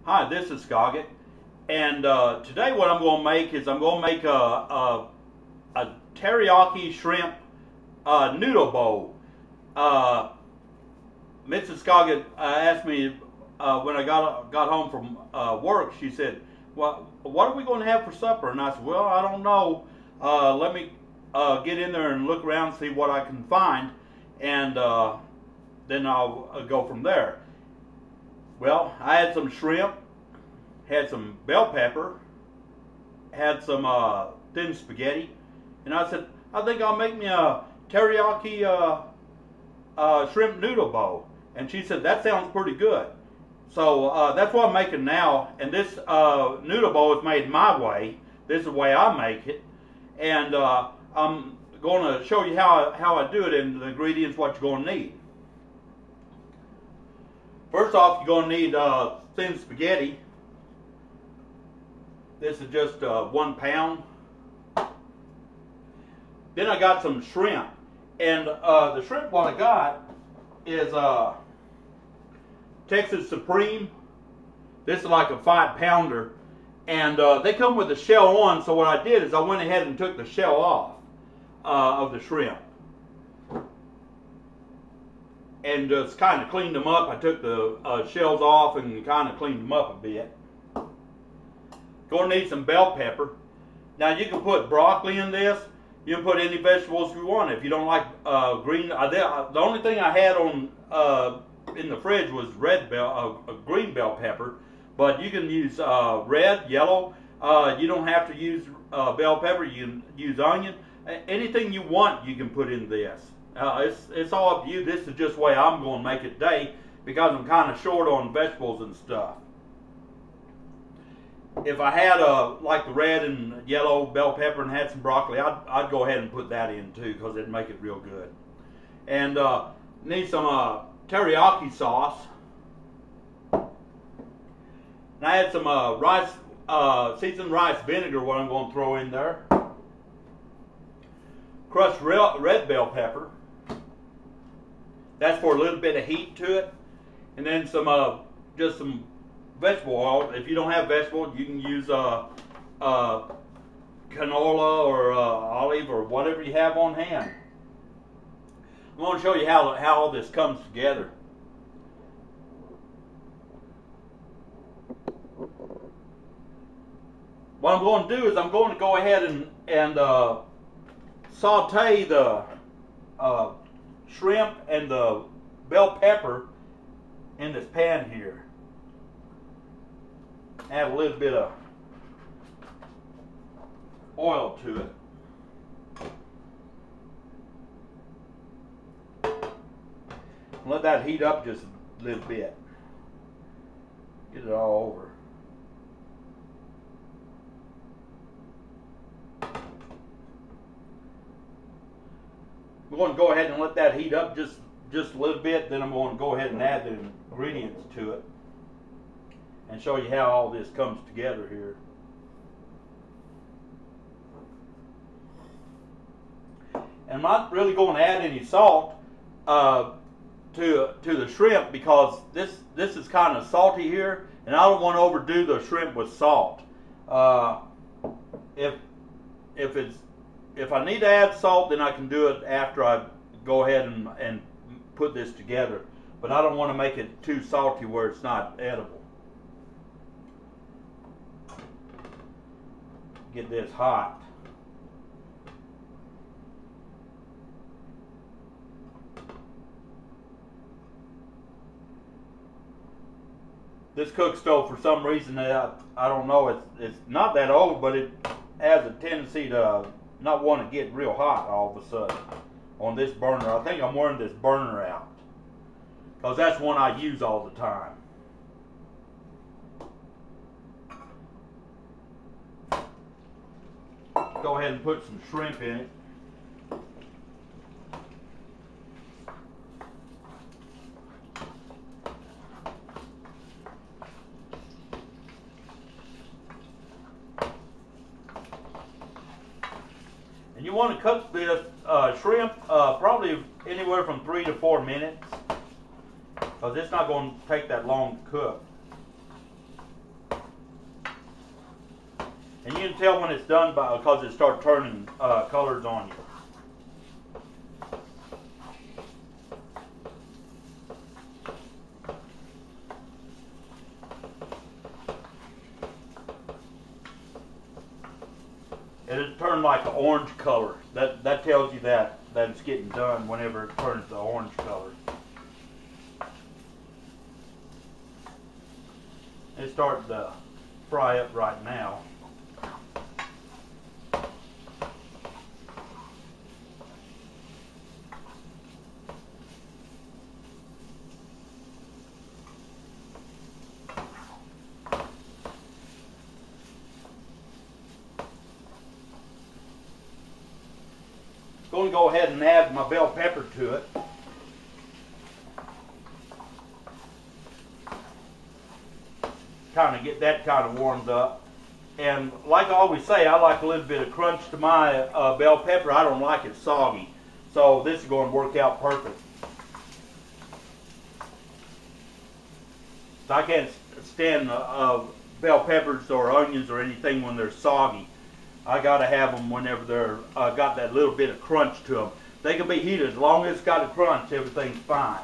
Hi, this is Scoggett, and today what I'm going to make is I'm going to make a teriyaki shrimp noodle bowl. Mrs. Scoggett asked me when I got home from work. She said, "Well, what are we going to have for supper?" And I said, "Well, I don't know. Let me get in there and look around and see what I can find, and then I'll go from there." Well, I had some shrimp, had some bell pepper, had some thin spaghetti, and I said, I think I'll make me a teriyaki shrimp noodle bowl. And she said, that sounds pretty good. So that's what I'm making now, and this noodle bowl is made my way. This is the way I make it, and I'm going to show you how I do it and the ingredients, what you're going to need. First off, you're going to need thin spaghetti. This is just 1 pound. Then I got some shrimp, and the shrimp what I got is Texas Supreme. This is like a 5-pounder, and they come with the shell on. So what I did is I went ahead and took the shell off of the shrimp, and just kind of cleaned them up. I took the shells off and kind of cleaned them up a bit. Going to need some bell pepper. Now you can put broccoli in this. You can put any vegetables you want. If you don't like green, the only thing I had on in the fridge was green bell pepper. But you can use red, yellow. You don't have to use bell pepper. You can use onion. Anything you want, you can put in this. It's all up to you. This is just the way I'm going to make it today because I'm kind of short on vegetables and stuff. If I had like the red and yellow bell pepper and had some broccoli, I'd go ahead and put that in too because it'd make it real good. And need some teriyaki sauce. And I had some seasoned rice vinegar, what I'm going to throw in there. Crushed red bell pepper. That's for a little bit of heat to it. And then some just some vegetable oil. If you don't have vegetable, you can use canola or olive or whatever you have on hand. I'm going to show you how all this comes together. What I'm going to do is I'm going to go ahead and saute the shrimp and the bell pepper in this pan here. Add a little bit of oil to it. Let that heat up just a little bit. Get it all over. We're going to go ahead and let that heat up just a little bit. Then I'm going to go ahead and add the ingredients to it and show you how all this comes together here. And I'm not really going to add any salt to the shrimp because this is kind of salty here, and I don't want to overdo the shrimp with salt. If I need to add salt, then I can do it after I go ahead and put this together. But I don't want to make it too salty where it's not edible. Get this hot. This cook stove, for some reason, I don't know, it's not that old, but it has a tendency to not want to get real hot all of a sudden on this burner. I think I'm wearing this burner out because that's one I use all the time. Go ahead and put some shrimp in it. And you want to cook this shrimp probably anywhere from 3 to 4 minutes because it's not going to take that long to cook. And you can tell when it's done because it starts turning colors on you. It'll turn like an orange color. That tells you that it's getting done whenever it turns the orange color. It's starting to fry up right now. Going to go ahead and add my bell pepper to it. Kind of get that kind of warmed up. And like I always say, I like a little bit of crunch to my bell pepper. I don't like it soggy. So this is going to work out perfect. So I can't stand bell peppers or onions or anything when they're soggy. I got to have them whenever they're got that little bit of crunch to them. They can be heated as long as it's got a crunch. Everything's fine.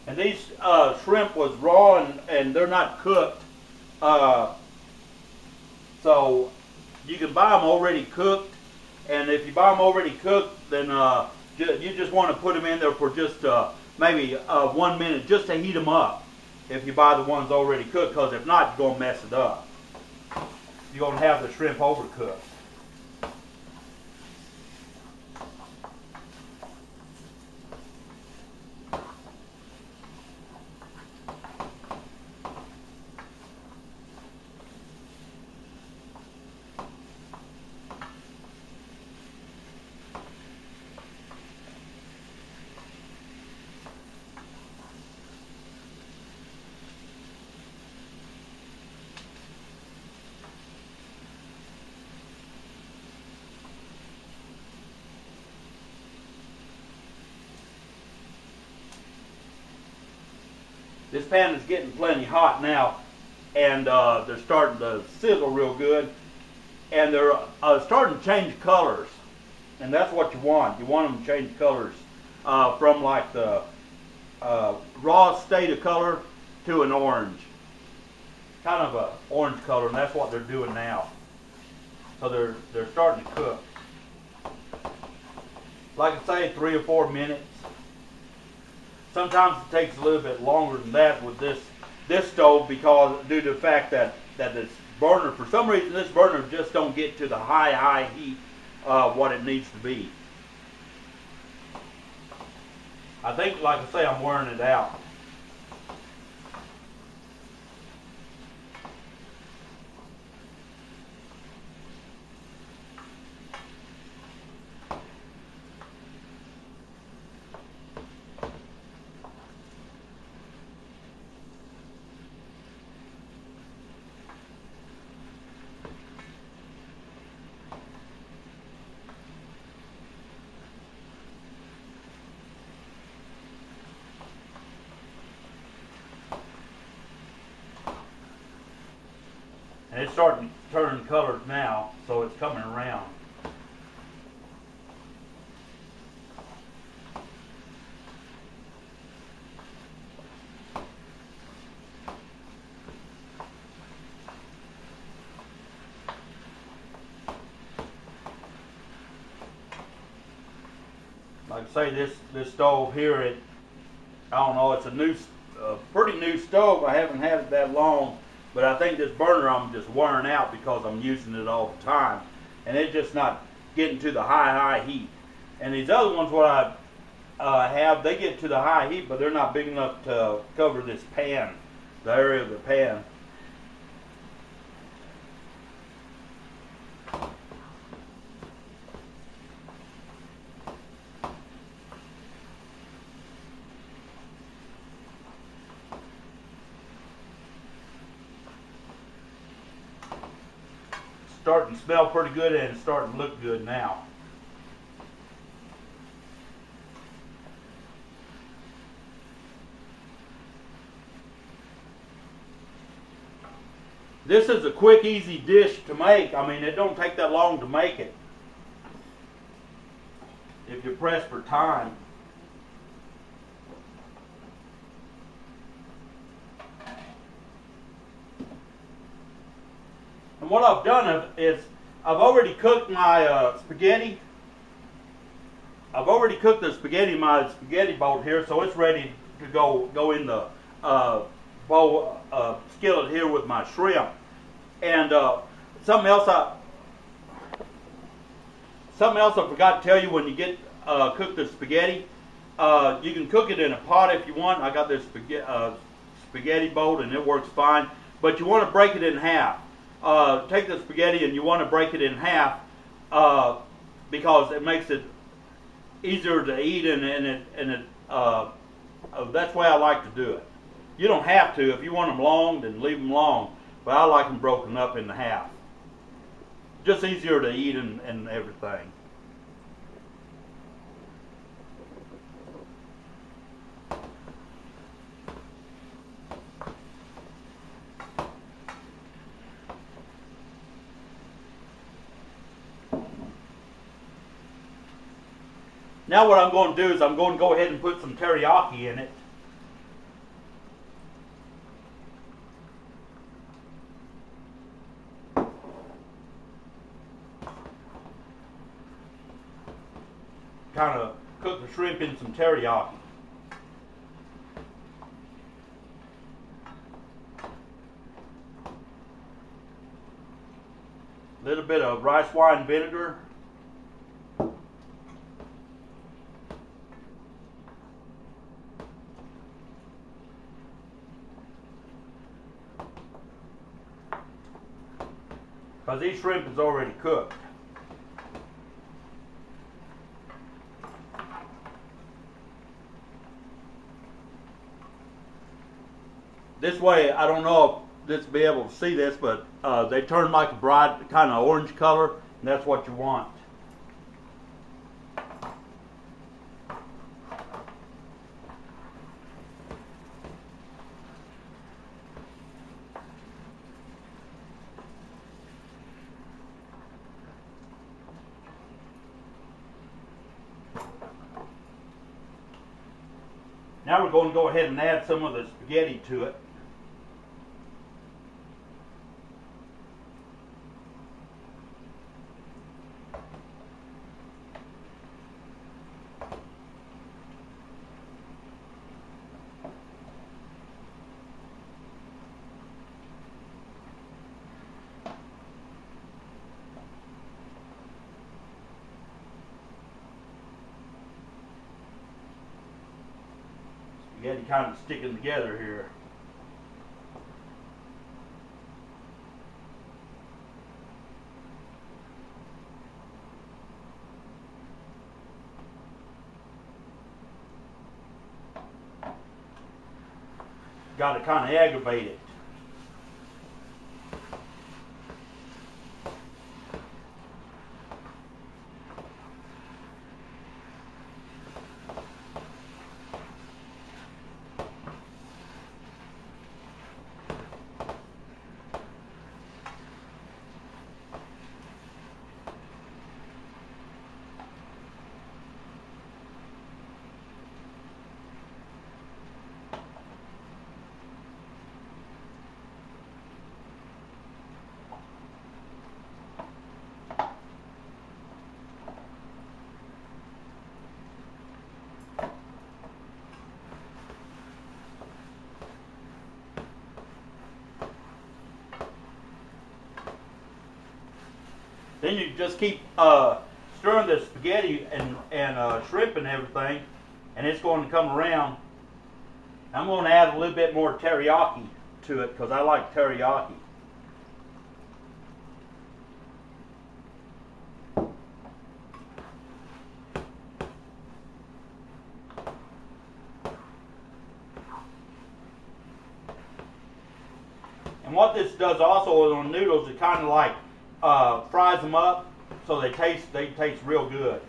And these shrimp was raw and they're not cooked. So you can buy them already cooked. And if you buy them already cooked, then you just want to put them in there for just maybe 1 minute just to heat them up. If you buy the ones already cooked, because if not, you're going to mess it up. You're going to have the shrimp overcooked. This pan is getting plenty hot now, and they're starting to sizzle real good, and they're starting to change colors, and that's what you want. You want them to change colors from like the raw state of color to an orange, kind of a orange color, and that's what they're doing now. So they're starting to cook. Like I say, 3 or 4 minutes. Sometimes it takes a little bit longer than that with this stove, because due to the fact that this burner, for some reason, this burner just don't get to the high heat what it needs to be. I think, like I say, I'm wearing it out. And it's starting to turn colors now, so it's coming around. Like I say, this stove here, I don't know, it's a pretty new stove. I haven't had it that long. But I think this burner I'm just wearing out because I'm using it all the time. And it's just not getting to the high heat. And these other ones what I have, they get to the high heat, but they're not big enough to cover this pan, the area of the pan. starting to smell pretty good and it's starting to look good now. This is a quick, easy dish to make. I mean, it don't take that long to make it if you're pressed for time. And what I've done is I've already cooked my spaghetti. I've already cooked the spaghetti in my spaghetti bowl here, so it's ready to go in the bowl skillet here with my shrimp. And something else I forgot to tell you: when you get cook the spaghetti, you can cook it in a pot if you want. I got this spaghetti bowl and it works fine, but you want to break it in half. Take the spaghetti and you want to break it in half because it makes it easier to eat, and that's the way I like to do it. You don't have to. If you want them long, then leave them long, but I like them broken up into half. Just easier to eat and everything. Now what I'm going to do is I'm going to go ahead and put some teriyaki in it. Kind of cook the shrimp in some teriyaki. A little bit of rice wine vinegar. Because these shrimp is already cooked. This way, I don't know if this will be able to see this, but they turn like a bright kind of orange color, and that's what you want. Now we're going to go ahead and add some of the spaghetti to it. Spaghetti kind of sticking together here. Got to kind of aggravate it. Then you just keep stirring the spaghetti and shrimp and everything, and it's going to come around. I'm going to add a little bit more teriyaki to it because I like teriyaki. And what this does also on noodles, it kind of like fries them up so they taste real good.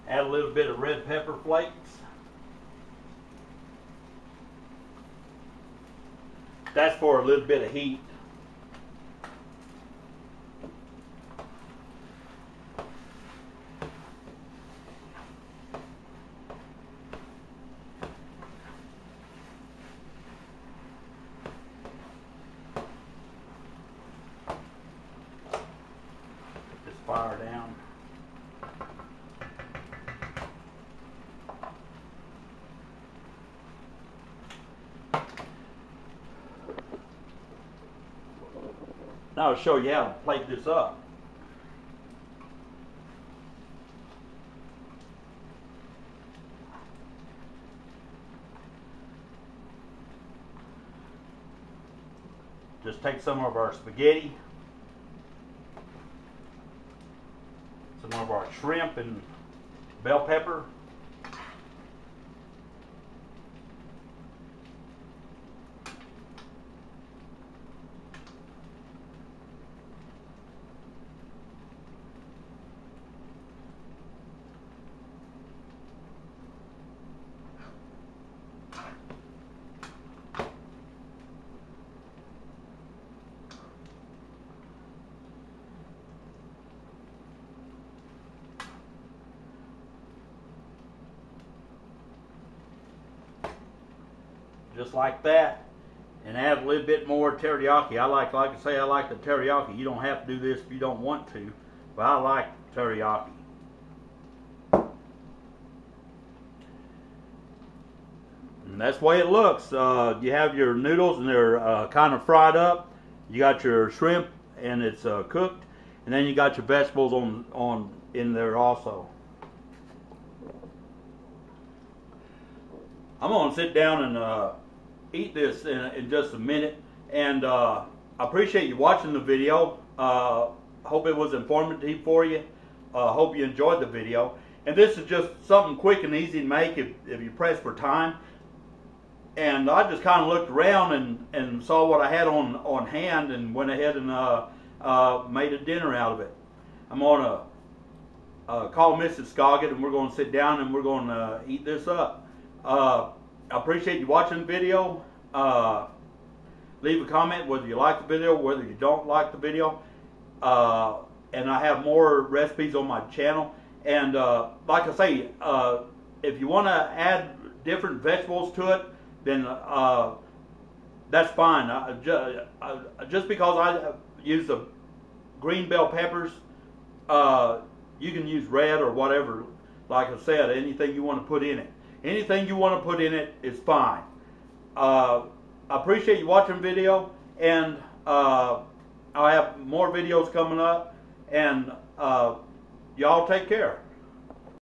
Add a little bit of red pepper flakes. That's for a little bit of heat. Put this fire down. Now I'll show you how to plate this up. Just take some of our spaghetti, some of our shrimp and bell pepper, just like that, and add a little bit more teriyaki. Like I say, I like the teriyaki. You don't have to do this if you don't want to, but I like teriyaki. And that's the way it looks. You have your noodles, and they're kind of fried up. You got your shrimp, and it's cooked, and then you got your vegetables in there also. I'm gonna sit down and eat this in just a minute, and I appreciate you watching the video. Hope it was informative for you. Hope you enjoyed the video. And this is just something quick and easy to make if you press for time. And I just kind of looked around and saw what I had on hand and went ahead and made a dinner out of it. I'm gonna call Mrs. Scoggett, and we're gonna sit down and we're gonna eat this up. I appreciate you watching the video. Leave a comment whether you like the video, whether you don't like the video. And I have more recipes on my channel. And like I say, if you want to add different vegetables to it, then that's fine. Just because I use the green bell peppers, you can use red or whatever. Like I said, anything you want to put in it. Anything you want to put in it is fine. I appreciate you watching the video, and I'll have more videos coming up, and y'all take care.